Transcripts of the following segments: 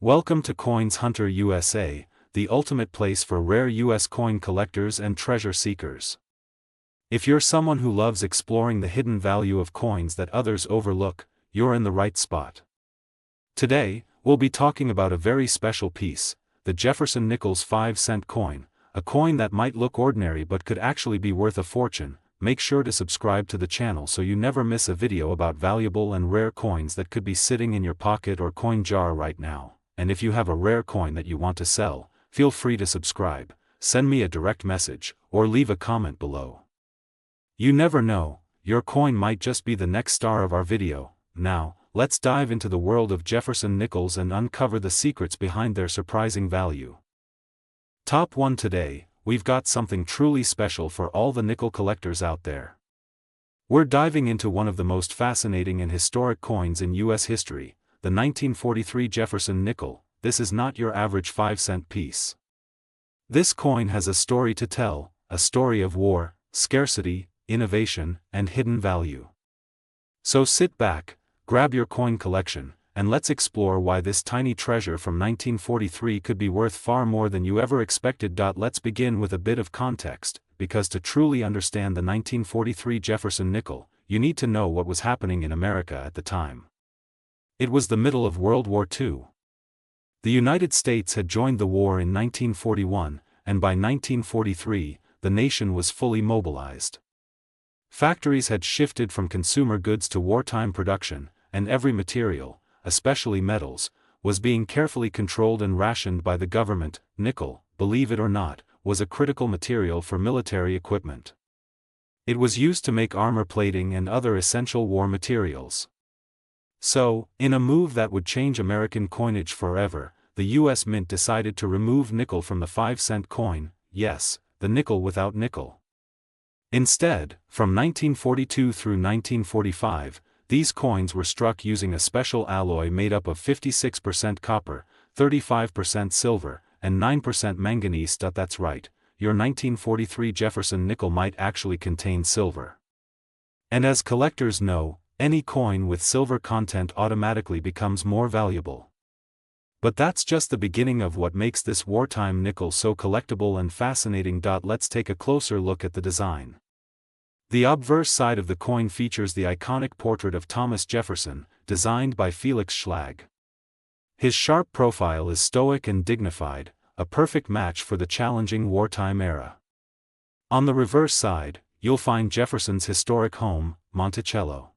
Welcome to Coins Hunter USA, the ultimate place for rare US coin collectors and treasure seekers. If you're someone who loves exploring the hidden value of coins that others overlook, you're in the right spot. Today, we'll be talking about a very special piece, the Jefferson Nichols 5-cent coin, a coin that might look ordinary but could actually be worth a fortune. Make sure to subscribe to the channel so you never miss a video about valuable and rare coins that could be sitting in your pocket or coin jar right now. And if you have a rare coin that you want to sell, feel free to subscribe, send me a direct message, or leave a comment below. You never know, your coin might just be the next star of our video. Now, let's dive into the world of Jefferson Nichols and uncover the secrets behind their surprising value. Top 1 today, we've got something truly special for all the nickel collectors out there. We're diving into one of the most fascinating and historic coins in US history, the 1943 Jefferson nickel. This is not your average 5-cent piece. This coin has a story to tell, a story of war, scarcity, innovation, and hidden value. So sit back, grab your coin collection, and let's explore why this tiny treasure from 1943 could be worth far more than you ever expected. Let's begin with a bit of context, because to truly understand the 1943 Jefferson nickel, you need to know what was happening in America at the time. It was the middle of World War II. The United States had joined the war in 1941, and by 1943, the nation was fully mobilized. Factories had shifted from consumer goods to wartime production, and every material, especially metals, was being carefully controlled and rationed by the government. Nickel, believe it or not, was a critical material for military equipment. It was used to make armor plating and other essential war materials. So, in a move that would change American coinage forever, the U.S. Mint decided to remove nickel from the 5-cent coin, yes, the nickel without nickel. Instead, from 1942 through 1945, these coins were struck using a special alloy made up of 56% copper, 35% silver, and 9% manganese. That's right, your 1943 Jefferson nickel might actually contain silver. And as collectors know, any coin with silver content automatically becomes more valuable. But that's just the beginning of what makes this wartime nickel so collectible and fascinating. Let's take a closer look at the design. The obverse side of the coin features the iconic portrait of Thomas Jefferson, designed by Felix Schlag. His sharp profile is stoic and dignified, a perfect match for the challenging wartime era. On the reverse side, you'll find Jefferson's historic home, Monticello.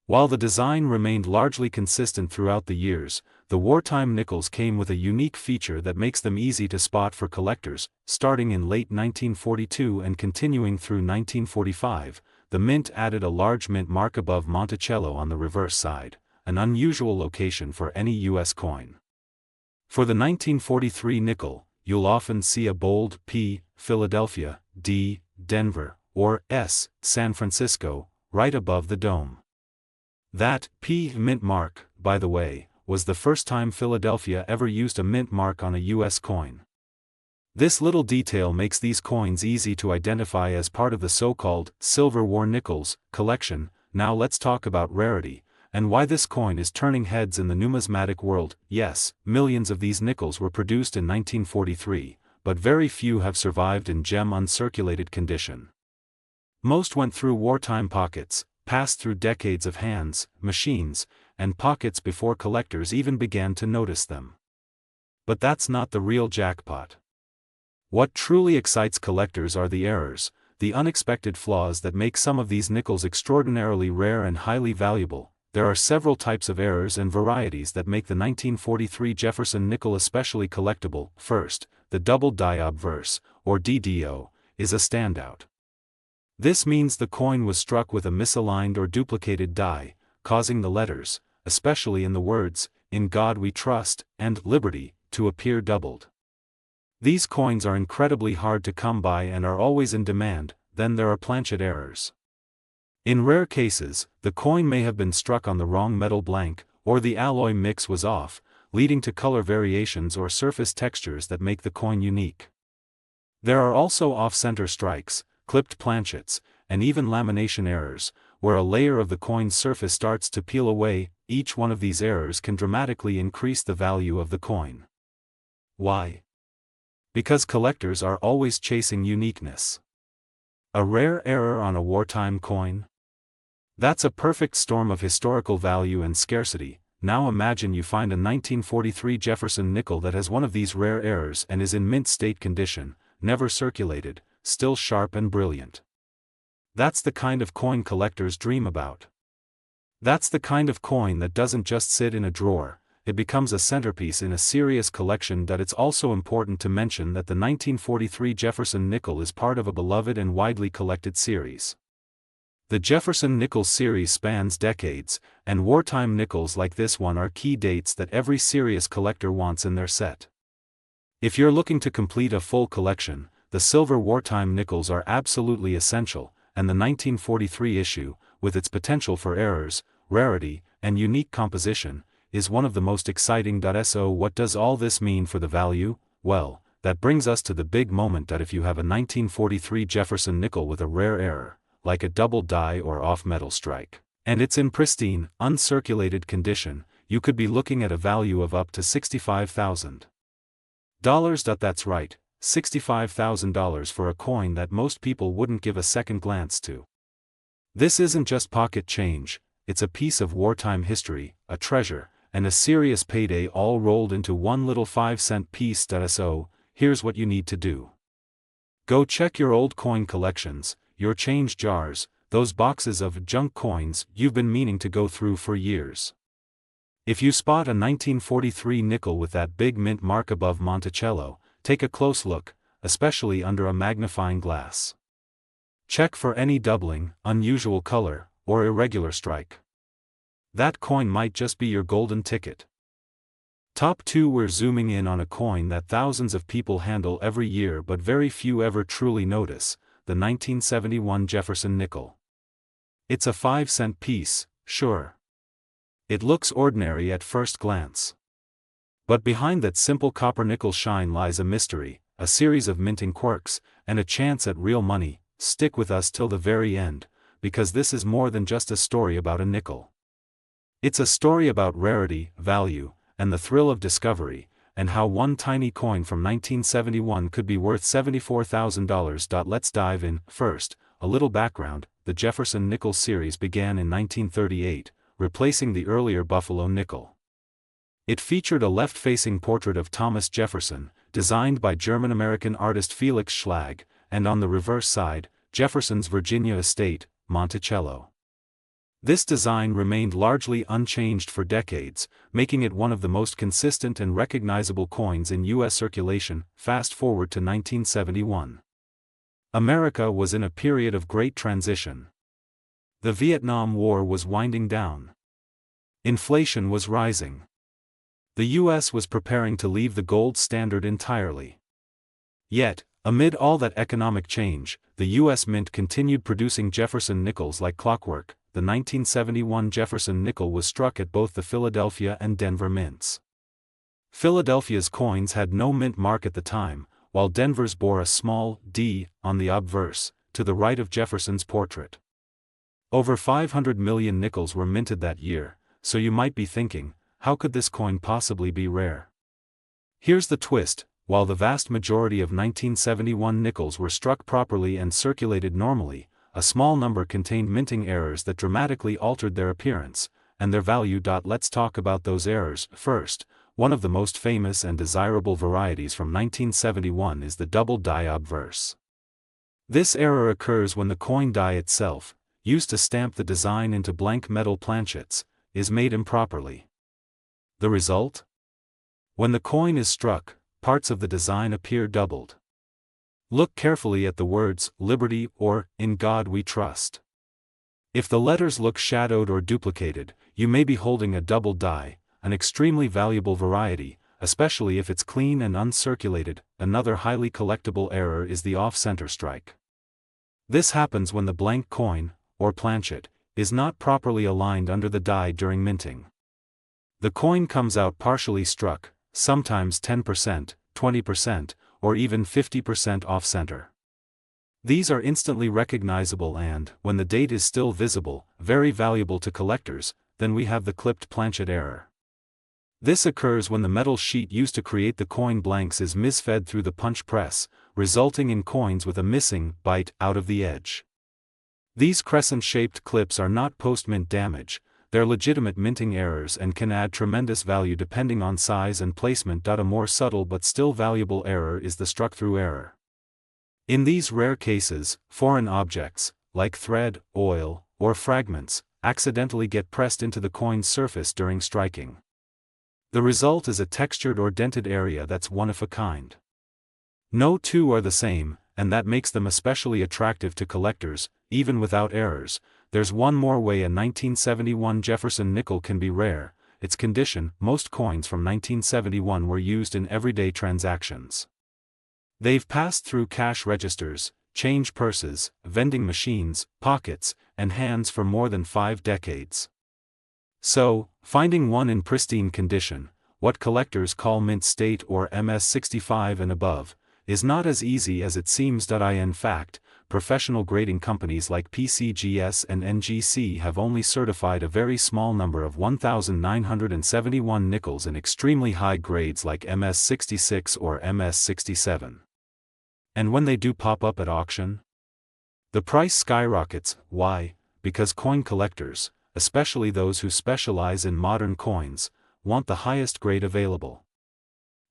While the design remained largely consistent throughout the years, the wartime nickels came with a unique feature that makes them easy to spot for collectors. Starting in late 1942 and continuing through 1945, the Mint added a large mint mark above Monticello on the reverse side, an unusual location for any U.S. coin. For the 1943 nickel, you'll often see a bold P, Philadelphia, D, Denver, or S, San Francisco, right above the dome. That P mint mark, by the way, was the first time Philadelphia ever used a mint mark on a U.S. coin. This little detail makes these coins easy to identify as part of the so-called Silver War Nickels collection. Now let's talk about rarity, and why this coin is turning heads in the numismatic world. Yes, millions of these nickels were produced in 1943, but very few have survived in gem-uncirculated condition. Most went through wartime pockets, passed through decades of hands, machines, and pockets before collectors even began to notice them. But that's not the real jackpot. What truly excites collectors are the errors, the unexpected flaws that make some of these nickels extraordinarily rare and highly valuable. There are several types of errors and varieties that make the 1943 Jefferson nickel especially collectible. First, the double die obverse, or DDO, is a standout. This means the coin was struck with a misaligned or duplicated die, causing the letters, especially in the words, "In God We Trust," and "Liberty," to appear doubled. These coins are incredibly hard to come by and are always in demand. Then there are planchet errors. In rare cases, the coin may have been struck on the wrong metal blank, or the alloy mix was off, leading to color variations or surface textures that make the coin unique. There are also off-center strikes, clipped planchets, and even lamination errors, where a layer of the coin's surface starts to peel away. Each one of these errors can dramatically increase the value of the coin. Why? Because collectors are always chasing uniqueness. A rare error on a wartime coin? That's a perfect storm of historical value and scarcity. Now imagine you find a 1943 Jefferson nickel that has one of these rare errors and is in mint state condition, never circulated, still sharp and brilliant. That's the kind of coin collectors dream about. That's the kind of coin that doesn't just sit in a drawer, it becomes a centerpiece in a serious collection. It's also important to mention that the 1943 Jefferson nickel is part of a beloved and widely collected series. The Jefferson nickel series spans decades, and wartime nickels like this one are key dates that every serious collector wants in their set. If you're looking to complete a full collection, the silver wartime nickels are absolutely essential, and the 1943 issue, with its potential for errors, rarity, and unique composition, is one of the most exciting. So what does all this mean for the value? Well, that brings us to the big moment that if you have a 1943 Jefferson nickel with a rare error, like a double die or off-metal strike, and it's in pristine, uncirculated condition, you could be looking at a value of up to $65,000. That's right, $65,000 for a coin that most people wouldn't give a second glance to. This isn't just pocket change, it's a piece of wartime history, a treasure, and a serious payday all rolled into one little 5-cent piece. So, here's what you need to do. Go check your old coin collections, your change jars, those boxes of junk coins you've been meaning to go through for years. If you spot a 1943 nickel with that big mint mark above Monticello, take a close look, especially under a magnifying glass. Check for any doubling, unusual color, or irregular strike. That coin might just be your golden ticket. Top 2. We're zooming in on a coin that thousands of people handle every year but very few ever truly notice, the 1971 Jefferson nickel. It's a 5-cent piece, sure. It looks ordinary at first glance. But behind that simple copper nickel shine lies a mystery, a series of minting quirks, and a chance at real money. Stick with us till the very end, because this is more than just a story about a nickel. It's a story about rarity, value, and the thrill of discovery, and how one tiny coin from 1971 could be worth $74,000. Let's dive in. First, a little background. The Jefferson nickel series began in 1938, replacing the earlier Buffalo nickel. It featured a left-facing portrait of Thomas Jefferson, designed by German-American artist Felix Schlag, and on the reverse side, Jefferson's Virginia estate, Monticello. This design remained largely unchanged for decades, making it one of the most consistent and recognizable coins in U.S. circulation. Fast forward to 1971. America was in a period of great transition. The Vietnam War was winding down. Inflation was rising. The U.S. was preparing to leave the gold standard entirely. Yet, amid all that economic change, the U.S. Mint continued producing Jefferson nickels like clockwork. The 1971 Jefferson nickel was struck at both the Philadelphia and Denver mints. Philadelphia's coins had no mint mark at the time, while Denver's bore a small D on the obverse, to the right of Jefferson's portrait. Over 500 million nickels were minted that year, so you might be thinking, how could this coin possibly be rare? Here's the twist: while the vast majority of 1971 nickels were struck properly and circulated normally, a small number contained minting errors that dramatically altered their appearance, and their value. Let's talk about those errors. First, one of the most famous and desirable varieties from 1971 is the double die obverse. This error occurs when the coin die itself, used to stamp the design into blank metal planchets, is made improperly. The result? When the coin is struck, parts of the design appear doubled. Look carefully at the words, Liberty or, In God We Trust. If the letters look shadowed or duplicated, you may be holding a double die, an extremely valuable variety, especially if it's clean and uncirculated. Another highly collectible error is the off-center strike. This happens when the blank coin, or planchet, is not properly aligned under the die during minting. The coin comes out partially struck, sometimes 10%, 20%, or even 50% off-center. These are instantly recognizable and, when the date is still visible, very valuable to collectors. Then we have the clipped planchet error. This occurs when the metal sheet used to create the coin blanks is misfed through the punch press, resulting in coins with a missing bite out of the edge. These crescent-shaped clips are not post-mint damage, they're legitimate minting errors and can add tremendous value depending on size and placement. A more subtle but still valuable error is the struck-through error. In these rare cases, foreign objects, like thread, oil, or fragments, accidentally get pressed into the coin's surface during striking. The result is a textured or dented area that's one of a kind. No two are the same, and that makes them especially attractive to collectors, even without errors. There's one more way a 1971 Jefferson nickel can be rare: its condition. Most coins from 1971 were used in everyday transactions. They've passed through cash registers, change purses, vending machines, pockets, and hands for more than 5 decades. So, finding one in pristine condition, what collectors call mint state or MS65 and above, is not as easy as it seems. In fact, professional grading companies like PCGS and NGC have only certified a very small number of 1,971 nickels in extremely high grades like MS66 or MS67. And when they do pop up at auction, the price skyrockets. Why? Because coin collectors, especially those who specialize in modern coins, want the highest grade available.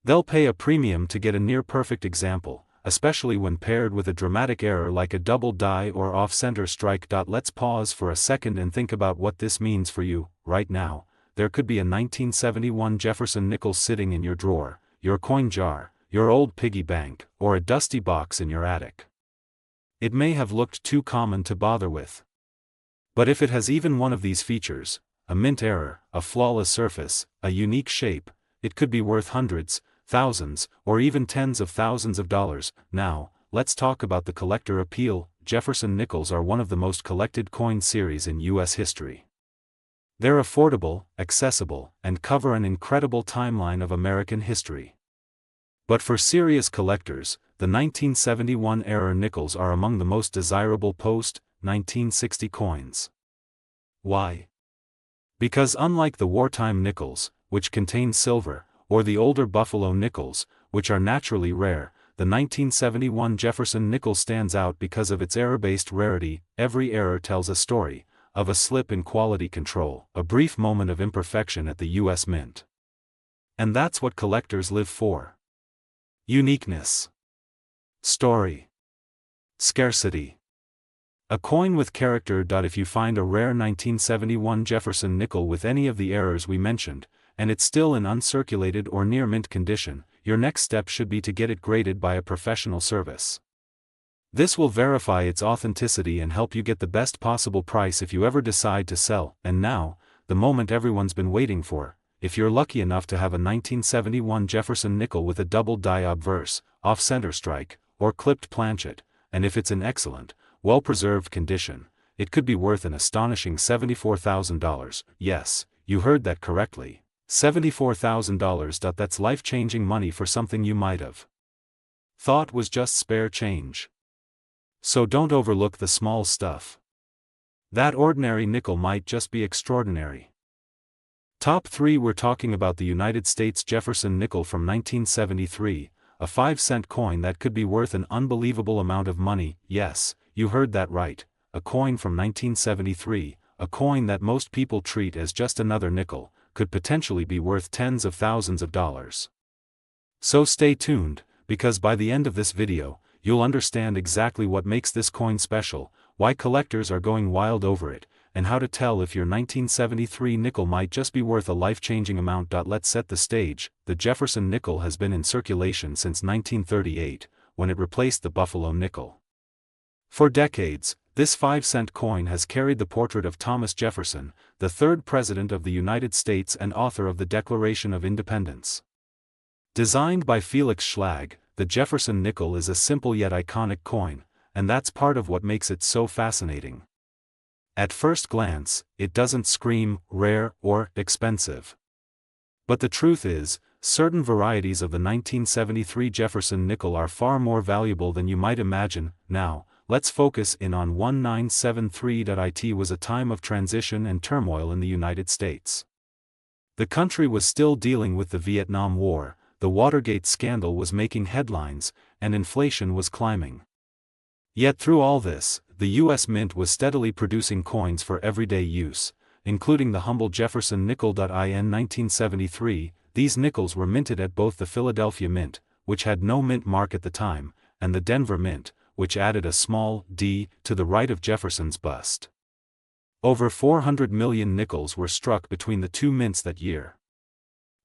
They'll pay a premium to get a near-perfect example, especially when paired with a dramatic error like a double die or off-center strike. Let's pause for a second and think about what this means for you. Right now, there could be a 1971 Jefferson nickel sitting in your drawer, your coin jar, your old piggy bank, or a dusty box in your attic. It may have looked too common to bother with. But if it has even one of these features, a mint error, a flawless surface, a unique shape, it could be worth hundreds, thousands, or even tens of thousands of dollars. Now, let's talk about the collector appeal. Jefferson nickels are one of the most collected coin series in U.S. history. They're affordable, accessible, and cover an incredible timeline of American history. But for serious collectors, the 1971 era nickels are among the most desirable post-1960 coins. Why? Because unlike the wartime nickels, which contain silver, or the older Buffalo nickels, which are naturally rare, the 1971 Jefferson nickel stands out because of its error-based rarity. Every error tells a story of a slip in quality control, a brief moment of imperfection at the U.S. Mint. And that's what collectors live for. Uniqueness. Story. Scarcity. A coin with character. If you find a rare 1971 Jefferson nickel with any of the errors we mentioned, and it's still in uncirculated or near mint condition, your next step should be to get it graded by a professional service. This will verify its authenticity and help you get the best possible price if you ever decide to sell. And now, the moment everyone's been waiting for: if you're lucky enough to have a 1971 Jefferson nickel with a double die obverse, off-center strike, or clipped planchet, and if it's in excellent, well-preserved condition, it could be worth an astonishing $74,000. Yes, you heard that correctly. $74,000. That's life-changing money for something you might have thought was just spare change. So don't overlook the small stuff. That ordinary nickel might just be extraordinary. Top 3. We're talking about the United States Jefferson nickel from 1973, a 5-cent coin that could be worth an unbelievable amount of money. Yes, you heard that right, a coin from 1973, a coin that most people treat as just another nickel, could potentially be worth tens of thousands of dollars. So stay tuned, because by the end of this video, you'll understand exactly what makes this coin special, why collectors are going wild over it, and how to tell if your 1973 nickel might just be worth a life-changing amount. Let's set the stage. The Jefferson nickel has been in circulation since 1938, when it replaced the Buffalo nickel. For decades, this 5-cent coin has carried the portrait of Thomas Jefferson, the third President of the United States and author of the Declaration of Independence. Designed by Felix Schlag, the Jefferson nickel is a simple yet iconic coin, and that's part of what makes it so fascinating. At first glance, it doesn't scream rare or expensive. But the truth is, certain varieties of the 1973 Jefferson nickel are far more valuable than you might imagine. Now, let's focus in on 1973. It was a time of transition and turmoil in the United States. The country was still dealing with the Vietnam War, the Watergate scandal was making headlines, and inflation was climbing. Yet through all this, the U.S. Mint was steadily producing coins for everyday use, including the humble Jefferson nickel. In 1973, these nickels were minted at both the Philadelphia Mint, which had no mint mark at the time, and the Denver Mint, which added a small d to the right of Jefferson's bust. Over 400 million nickels were struck between the two mints that year.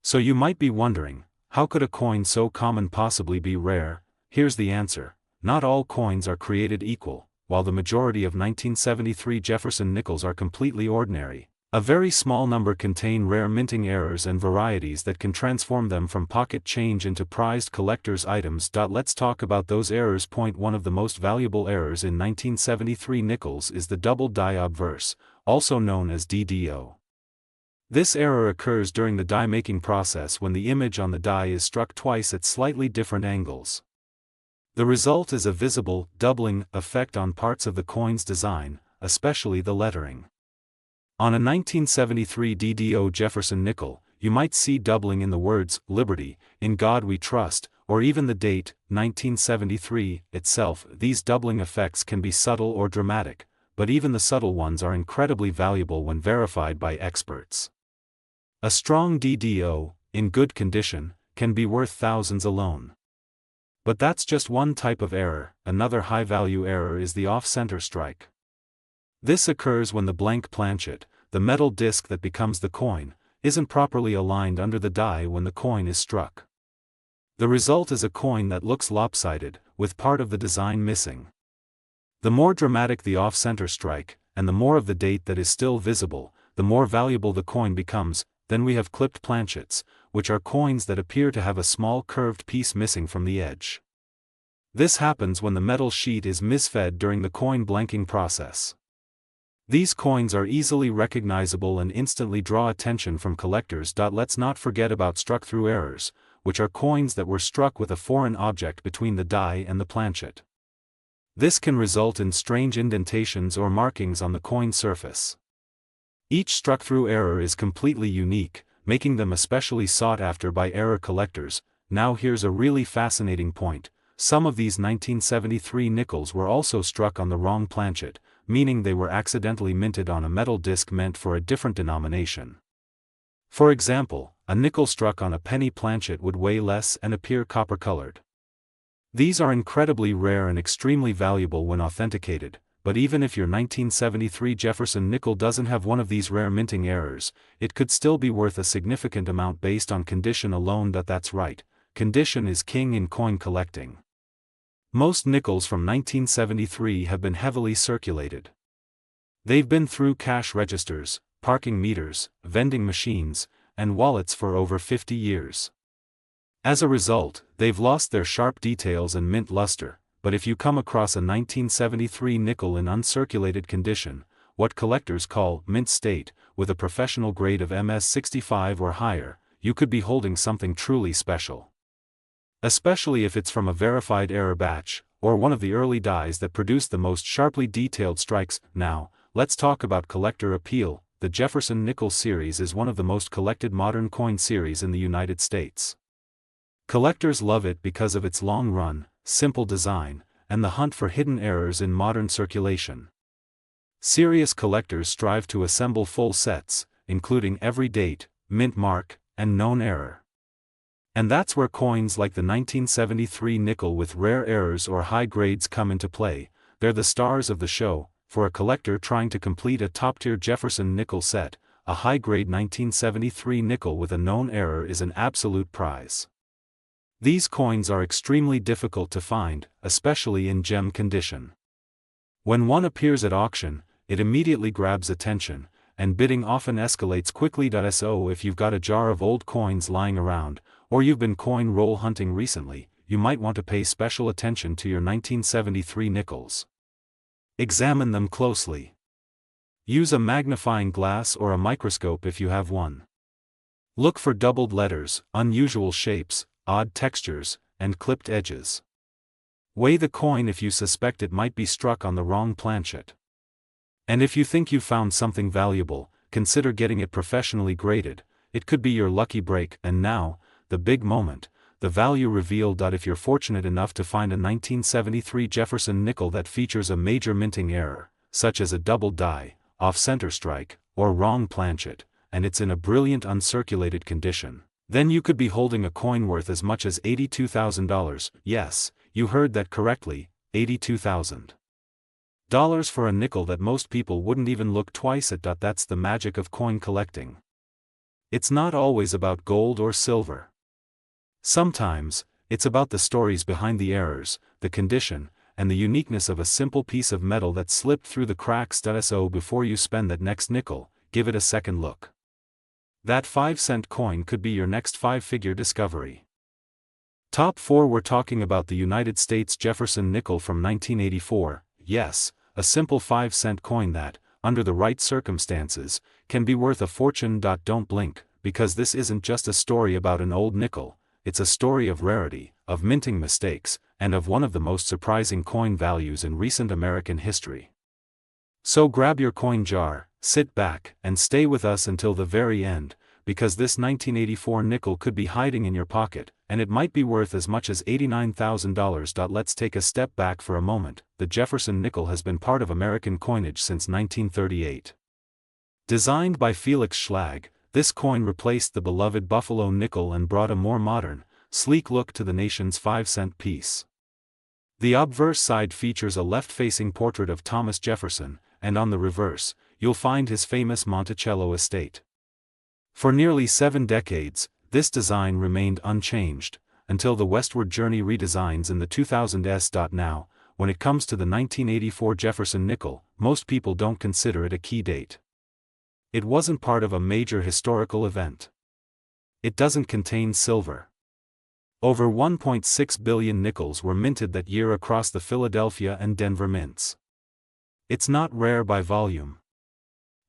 So you might be wondering, how could a coin so common possibly be rare? Here's the answer: not all coins are created equal. While the majority of 1973 Jefferson nickels are completely ordinary, a very small number contain rare minting errors and varieties that can transform them from pocket change into prized collector's items. Let's talk about those errors. Point 1. Of the most valuable errors in 1973 nickels is the double die obverse, also known as DDO. This error occurs during the die making process when the image on the die is struck twice at slightly different angles. The result is a visible, doubling effect on parts of the coin's design, especially the lettering. On a 1973 DDO Jefferson nickel, you might see doubling in the words, "Liberty, in God we trust," or even the date, 1973, itself. These doubling effects can be subtle or dramatic, but even the subtle ones are incredibly valuable when verified by experts. A strong DDO, in good condition, can be worth thousands alone. But that's just one type of error. Another high-value error is the off-center strike. This occurs when the blank planchet, the metal disc that becomes the coin, isn't properly aligned under the die when the coin is struck. The result is a coin that looks lopsided, with part of the design missing. The more dramatic the off-center strike, and the more of the date that is still visible, the more valuable the coin becomes. Then we have clipped planchets, which are coins that appear to have a small curved piece missing from the edge. This happens when the metal sheet is misfed during the coin blanking process. These coins are easily recognizable and instantly draw attention from collectors. Let's not forget about struck-through errors, which are coins that were struck with a foreign object between the die and the planchet. This can result in strange indentations or markings on the coin surface. Each struck-through error is completely unique, making them especially sought after by error collectors. Now here's a really fascinating point: some of these 1973 nickels were also struck on the wrong planchet, meaning they were accidentally minted on a metal disc meant for a different denomination. For example, a nickel struck on a penny planchet would weigh less and appear copper-colored. These are incredibly rare and extremely valuable when authenticated, but even if your 1973 Jefferson nickel doesn't have one of these rare minting errors, it could still be worth a significant amount based on condition alone. That's right, condition is king in coin collecting. Most nickels from 1973 have been heavily circulated. They've been through cash registers, parking meters, vending machines, and wallets for over 50 years. As a result, they've lost their sharp details and mint luster. But if you come across a 1973 nickel in uncirculated condition, what collectors call mint state, with a professional grade of MS65 or higher, you could be holding something truly special. Especially if it's from a verified error batch, or one of the early dies that produced the most sharply detailed strikes. Now, let's talk about collector appeal. The Jefferson nickel series is one of the most collected modern coin series in the United States. Collectors love it because of its long run, simple design, and the hunt for hidden errors in modern circulation. Serious collectors strive to assemble full sets, including every date, mint mark, and known error. And that's where coins like the 1973 nickel with rare errors or high grades come into play. They're the stars of the show. For a collector trying to complete a top-tier Jefferson nickel set, a high-grade 1973 nickel with a known error is an absolute prize. These coins are extremely difficult to find, especially in gem condition. When one appears at auction, it immediately grabs attention, and bidding often escalates quickly. So if you've got a jar of old coins lying around, or you've been coin roll hunting recently, you might want to pay special attention to your 1973 nickels. Examine them closely. Use a magnifying glass or a microscope if you have one. Look for doubled letters, unusual shapes, odd textures, and clipped edges. Weigh the coin if you suspect it might be struck on the wrong planchet. And if you think you found something valuable, consider getting it professionally graded. It could be your lucky break. And now, the big moment, the value reveal. If you're fortunate enough to find a 1973 Jefferson nickel that features a major minting error, such as a double die, off-center strike, or wrong planchet, and it's in a brilliant uncirculated condition, then you could be holding a coin worth as much as $82,000. Yes, you heard that correctly, $82,000 for a nickel that most people wouldn't even look twice at. That's the magic of coin collecting. It's not always about gold or silver. Sometimes, it's about the stories behind the errors, the condition, and the uniqueness of a simple piece of metal that slipped through the cracks. So before you spend that next nickel, give it a second look. That 5-cent coin could be your next 5-figure discovery. Top 4. We're talking about the United States Jefferson nickel from 1984, yes, a simple 5-cent coin that, under the right circumstances, can be worth a fortune. Don't blink, because this isn't just a story about an old nickel, it's a story of rarity, of minting mistakes, and of one of the most surprising coin values in recent American history. So grab your coin jar, sit back, and stay with us until the very end, because this 1984 nickel could be hiding in your pocket, and it might be worth as much as $89,000. Let's take a step back for a moment. The Jefferson nickel has been part of American coinage since 1938. Designed by Felix Schlag, this coin replaced the beloved Buffalo nickel and brought a more modern, sleek look to the nation's 5-cent piece. The obverse side features a left-facing portrait of Thomas Jefferson, and on the reverse, you'll find his famous Monticello estate. For nearly 7 decades, this design remained unchanged, until the Westward Journey redesigns in the 2000s. Now, when it comes to the 1984 Jefferson nickel, most people don't consider it a key date. It wasn't part of a major historical event. It doesn't contain silver. Over 1.6 billion nickels were minted that year across the Philadelphia and Denver mints. It's not rare by volume.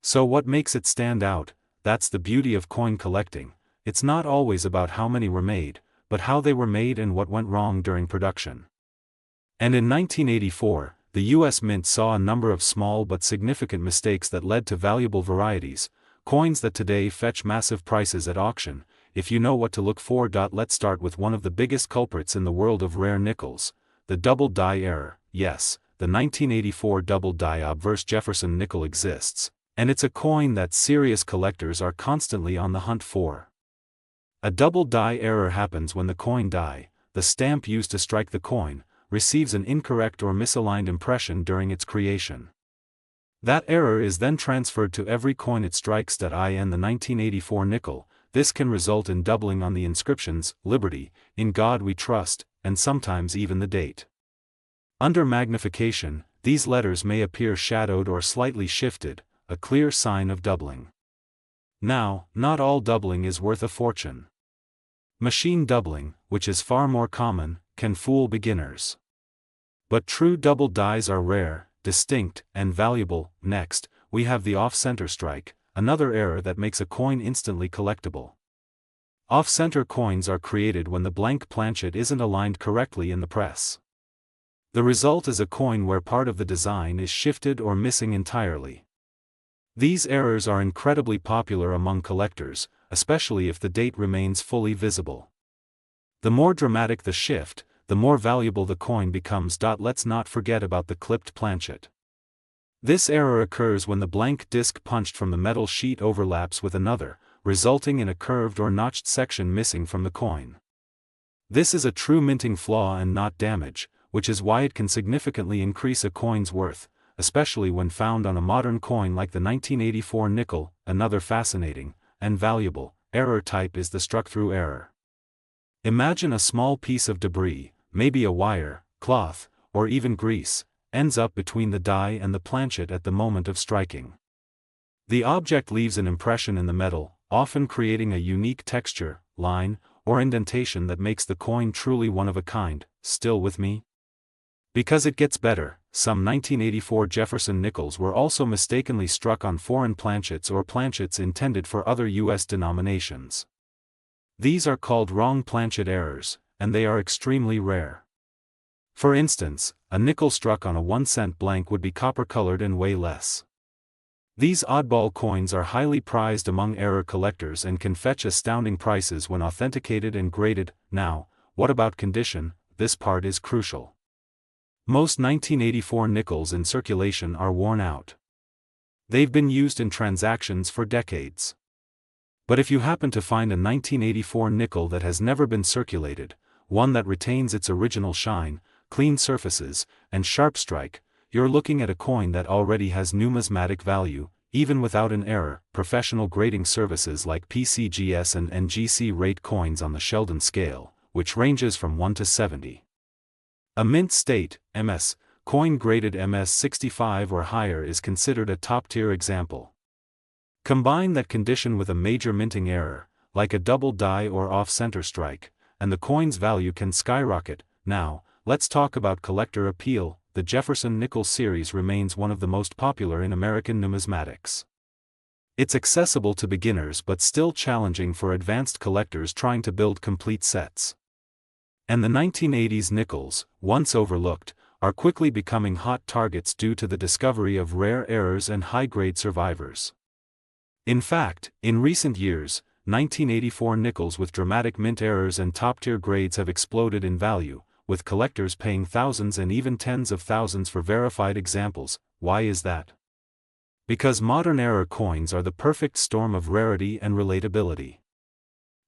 So what makes it stand out? That's the beauty of coin collecting. It's not always about how many were made, but how they were made and what went wrong during production. And in 1984, the U.S. Mint saw a number of small but significant mistakes that led to valuable varieties, coins that today fetch massive prices at auction. If you know what to look for. Let's start with one of the biggest culprits in the world of rare nickels, the double die error. Yes, the 1984 double die obverse Jefferson nickel exists, and it's a coin that serious collectors are constantly on the hunt for. A double die error happens when the coin die, the stamp used to strike the coin, receives an incorrect or misaligned impression during its creation. That error is then transferred to every coin it strikes. In the 1984 nickel, this can result in doubling on the inscriptions, Liberty, In God We Trust, and sometimes even the date. Under magnification, these letters may appear shadowed or slightly shifted, a clear sign of doubling. Now, not all doubling is worth a fortune. Machine doubling, which is far more common, can fool beginners. But true double dies are rare, distinct, and valuable. Next, we have the off-center strike, another error that makes a coin instantly collectible. Off-center coins are created when the blank planchet isn't aligned correctly in the press. The result is a coin where part of the design is shifted or missing entirely. These errors are incredibly popular among collectors, especially if the date remains fully visible. The more dramatic the shift, the more valuable the coin becomes. Let's not forget about the clipped planchet. This error occurs when the blank disc punched from the metal sheet overlaps with another, resulting in a curved or notched section missing from the coin. This is a true minting flaw and not damage, which is why it can significantly increase a coin's worth, especially when found on a modern coin like the 1984 nickel. Another fascinating, and valuable, error type is the struck-through error. Imagine a small piece of debris, maybe a wire, cloth, or even grease, ends up between the die and the planchet at the moment of striking. The object leaves an impression in the metal, often creating a unique texture, line, or indentation that makes the coin truly one of a kind. Still with me? Because it gets better, some 1984 Jefferson nickels were also mistakenly struck on foreign planchets or planchets intended for other U.S. denominations. These are called wrong planchet errors, and they are extremely rare. For instance, a nickel struck on a 1-cent blank would be copper-colored and weigh less. These oddball coins are highly prized among error collectors and can fetch astounding prices when authenticated and graded. Now, what about condition? This part is crucial. Most 1984 nickels in circulation are worn out. They've been used in transactions for decades. But if you happen to find a 1984 nickel that has never been circulated, one that retains its original shine, clean surfaces, and sharp strike, you're looking at a coin that already has numismatic value, even without an error. Professional grading services like PCGS and NGC rate coins on the Sheldon scale, which ranges from 1 to 70. A mint state, MS, coin graded MS 65 or higher is considered a top-tier example. Combine that condition with a major minting error, like a double die or off-center strike, and the coin's value can skyrocket. Now, let's talk about collector appeal. The Jefferson nickel series remains one of the most popular in American numismatics. It's accessible to beginners but still challenging for advanced collectors trying to build complete sets. And the 1980s nickels, once overlooked, are quickly becoming hot targets due to the discovery of rare errors and high-grade survivors. In fact, in recent years, 1984 nickels with dramatic mint errors and top-tier grades have exploded in value, with collectors paying thousands and even tens of thousands for verified examples. Why is that? Because modern error coins are the perfect storm of rarity and relatability.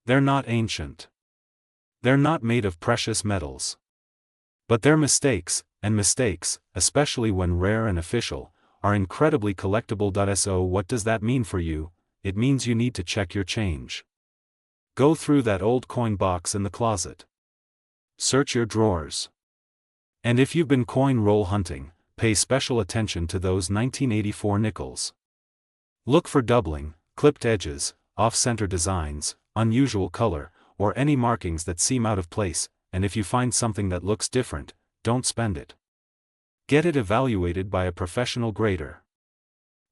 They're not ancient. They're not made of precious metals. But their mistakes, especially when rare and official, are incredibly collectible. So what does that mean for you? It means you need to check your change. Go through that old coin box in the closet. Search your drawers. And if you've been coin roll hunting, pay special attention to those 1984 nickels. Look for doubling, clipped edges, off-center designs, unusual color, or any markings that seem out of place, and if you find something that looks different, don't spend it. Get it evaluated by a professional grader.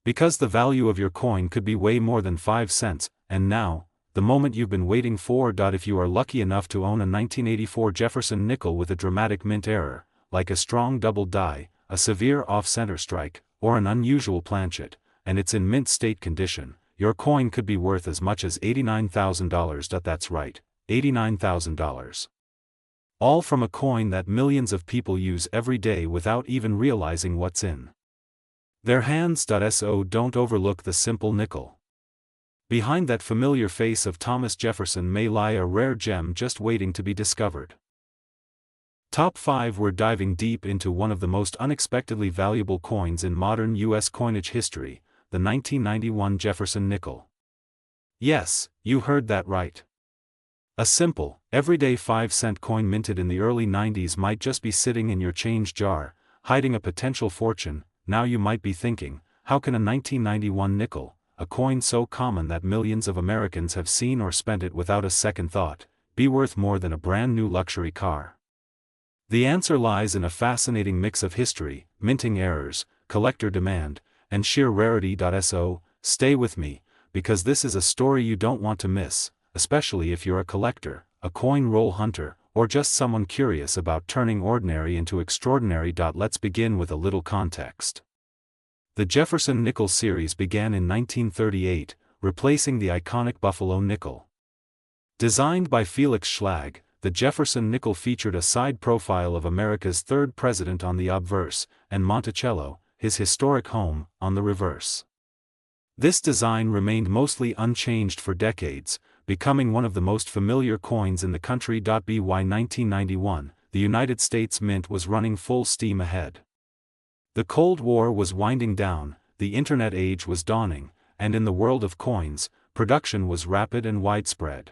Because the value of your coin could be way more than 5 cents, and now, the moment you've been waiting for. If you are lucky enough to own a 1984 Jefferson nickel with a dramatic mint error, like a strong double die, a severe off-center strike, or an unusual planchet, and it's in mint state condition, your coin could be worth as much as $89,000. That's right, $89,000. All from a coin that millions of people use every day without even realizing what's in their hands. So don't overlook the simple nickel. Behind that familiar face of Thomas Jefferson may lie a rare gem just waiting to be discovered. Top 5. We're diving deep into one of the most unexpectedly valuable coins in modern U.S. coinage history, the 1991 Jefferson nickel. Yes, you heard that right. A simple, everyday 5-cent coin minted in the early 90s might just be sitting in your change jar, hiding a potential fortune. Now you might be thinking, how can a 1991 nickel, a coin so common that millions of Americans have seen or spent it without a second thought, be worth more than a brand new luxury car? The answer lies in a fascinating mix of history, minting errors, collector demand, and sheer rarity. So, stay with me, because this is a story you don't want to miss, especially if you're a collector, a coin roll hunter, or just someone curious about turning ordinary into extraordinary. Let's begin with a little context. The Jefferson nickel series began in 1938, replacing the iconic Buffalo nickel. Designed by Felix Schlag, the Jefferson nickel featured a side profile of America's third president on the obverse, and Monticello, his historic home, on the reverse. This design remained mostly unchanged for decades, becoming one of the most familiar coins in the country. By 1991, the United States Mint was running full steam ahead. The Cold War was winding down, the Internet age was dawning, and in the world of coins, production was rapid and widespread.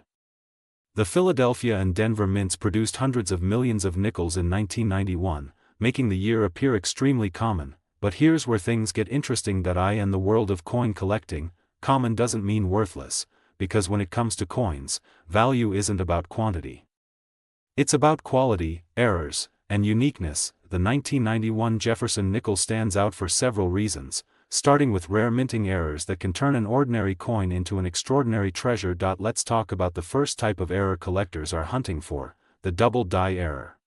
The Philadelphia and Denver mints produced hundreds of millions of nickels in 1991, making the year appear extremely common. But here's where things get interesting. In the world of coin collecting, common doesn't mean worthless, because when it comes to coins, value isn't about quantity. It's about quality, errors, and uniqueness. The 1991 Jefferson nickel stands out for several reasons, starting with rare minting errors that can turn an ordinary coin into an extraordinary treasure. Let's talk about the first type of error collectors are hunting for, the double die error.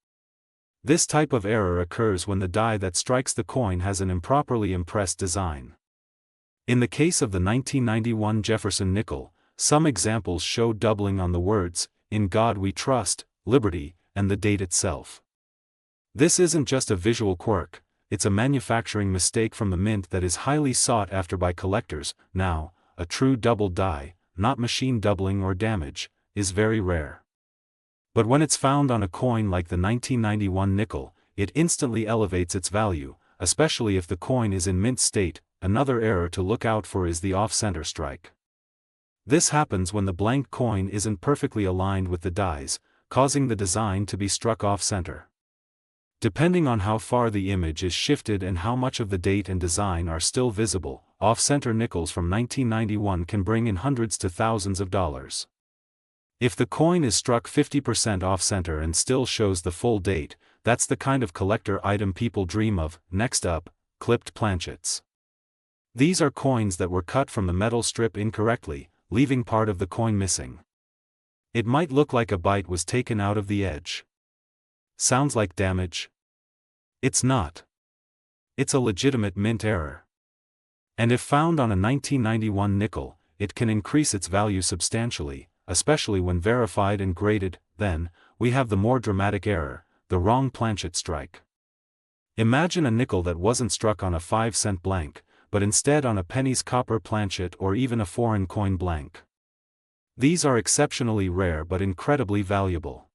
This type of error occurs when the die that strikes the coin has an improperly impressed design. In the case of the 1991 Jefferson nickel, some examples show doubling on the words, "In God We Trust," "Liberty," and the date itself. This isn't just a visual quirk, it's a manufacturing mistake from the mint that is highly sought after by collectors. Now, a true double die, not machine doubling or damage, is very rare. But when it's found on a coin like the 1991 nickel, it instantly elevates its value, especially if the coin is in mint state. Another error to look out for is the off-center strike. This happens when the blank coin isn't perfectly aligned with the dies, causing the design to be struck off-center. Depending on how far the image is shifted and how much of the date and design are still visible, off-center nickels from 1991 can bring in hundreds to thousands of dollars. If the coin is struck 50% off-center and still shows the full date, that's the kind of collector item people dream of. Next up, clipped planchets. These are coins that were cut from the metal strip incorrectly, leaving part of the coin missing. It might look like a bite was taken out of the edge. Sounds like damage? It's not. It's a legitimate mint error. And if found on a 1991 nickel, it can increase its value substantially, especially when verified and graded. Then, we have the more dramatic error, the wrong planchet strike. Imagine a nickel that wasn't struck on a 5-cent blank, but instead on a penny's copper planchet or even a foreign coin blank. These are exceptionally rare but incredibly valuable.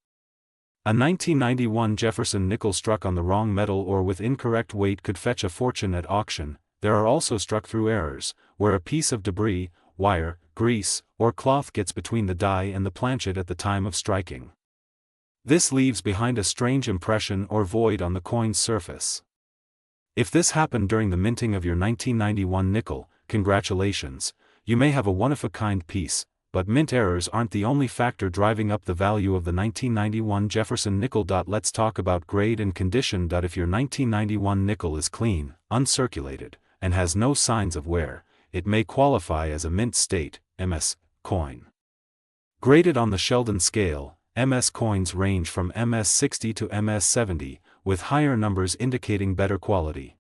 A 1991 Jefferson nickel struck on the wrong metal or with incorrect weight could fetch a fortune at auction. There are also struck-through errors, where a piece of debris, wire, grease, or cloth gets between the die and the planchet at the time of striking. This leaves behind a strange impression or void on the coin's surface. If this happened during the minting of your 1991 nickel, congratulations, you may have a one-of-a-kind piece, but mint errors aren't the only factor driving up the value of the 1991 Jefferson nickel. Let's talk about grade and condition. If your 1991 nickel is clean, uncirculated, and has no signs of wear, it may qualify as a mint state, MS, coin. Graded on the Sheldon scale, MS coins range from MS 60 to MS 70, with higher numbers indicating better quality.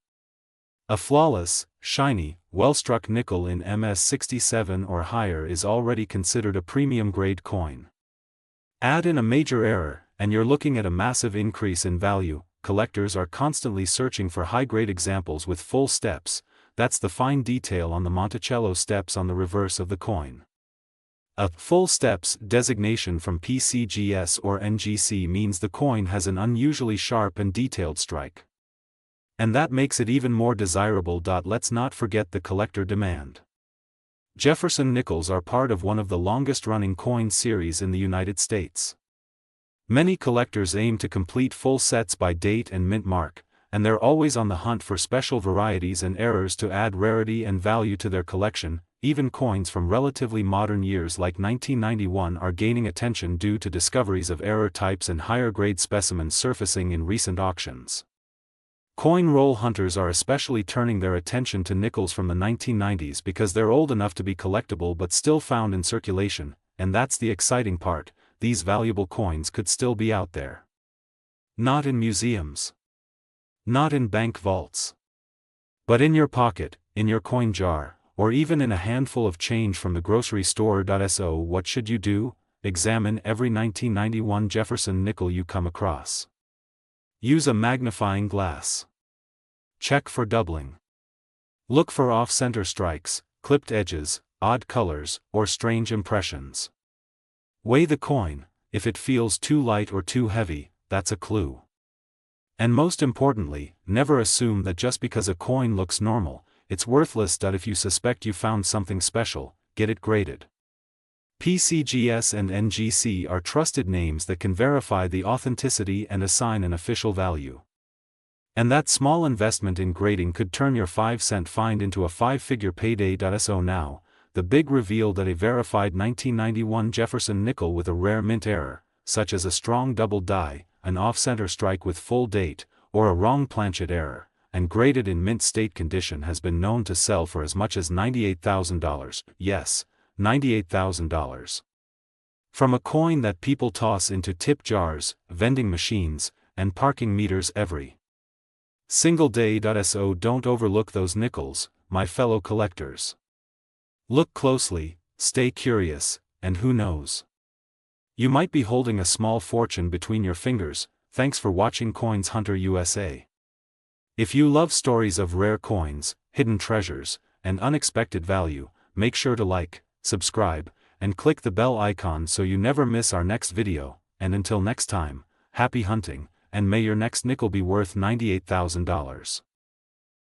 A flawless, shiny, well-struck nickel in MS 67 or higher is already considered a premium-grade coin. Add in a major error, and you're looking at a massive increase in value. Collectors are constantly searching for high-grade examples with full steps. That's the fine detail on the Monticello steps on the reverse of the coin. A full steps designation from PCGS or NGC means the coin has an unusually sharp and detailed strike. And that makes it even more desirable. Let's not forget the collector demand. Jefferson nickels are part of one of the longest-running coin series in the United States. Many collectors aim to complete full sets by date and mint mark, and they're always on the hunt for special varieties and errors to add rarity and value to their collection. Even coins from relatively modern years like 1991 are gaining attention due to discoveries of error types and higher-grade specimens surfacing in recent auctions. Coin roll hunters are especially turning their attention to nickels from the 1990s because they're old enough to be collectible but still found in circulation, and that's the exciting part. These valuable coins could still be out there. Not in museums. Not in bank vaults. But in your pocket, in your coin jar, or even in a handful of change from the grocery store. So what should you do? Examine every 1991 Jefferson nickel you come across. Use a magnifying glass. Check for doubling. Look for off-center strikes, clipped edges, odd colors, or strange impressions. Weigh the coin. If it feels too light or too heavy, that's a clue. And most importantly, never assume that just because a coin looks normal, it's worthless. If you suspect you found something special, get it graded. PCGS and NGC are trusted names that can verify the authenticity and assign an official value. And that small investment in grading could turn your 5-cent find into a 5-figure payday. So now, the big reveal that a verified 1991 Jefferson nickel with a rare mint error, such as a strong double die, an off-center strike with full date, or a wrong planchet error, and graded in mint state condition has been known to sell for as much as $98,000. Yes, $98,000. From a coin that people toss into tip jars, vending machines, and parking meters every single day. So don't overlook those nickels, my fellow collectors. Look closely, stay curious, and who knows? You might be holding a small fortune between your fingers. Thanks for watching Coins Hunter USA. If you love stories of rare coins, hidden treasures, and unexpected value, make sure to like, subscribe, and click the bell icon so you never miss our next video. And until next time, happy hunting, and may your next nickel be worth $98,000.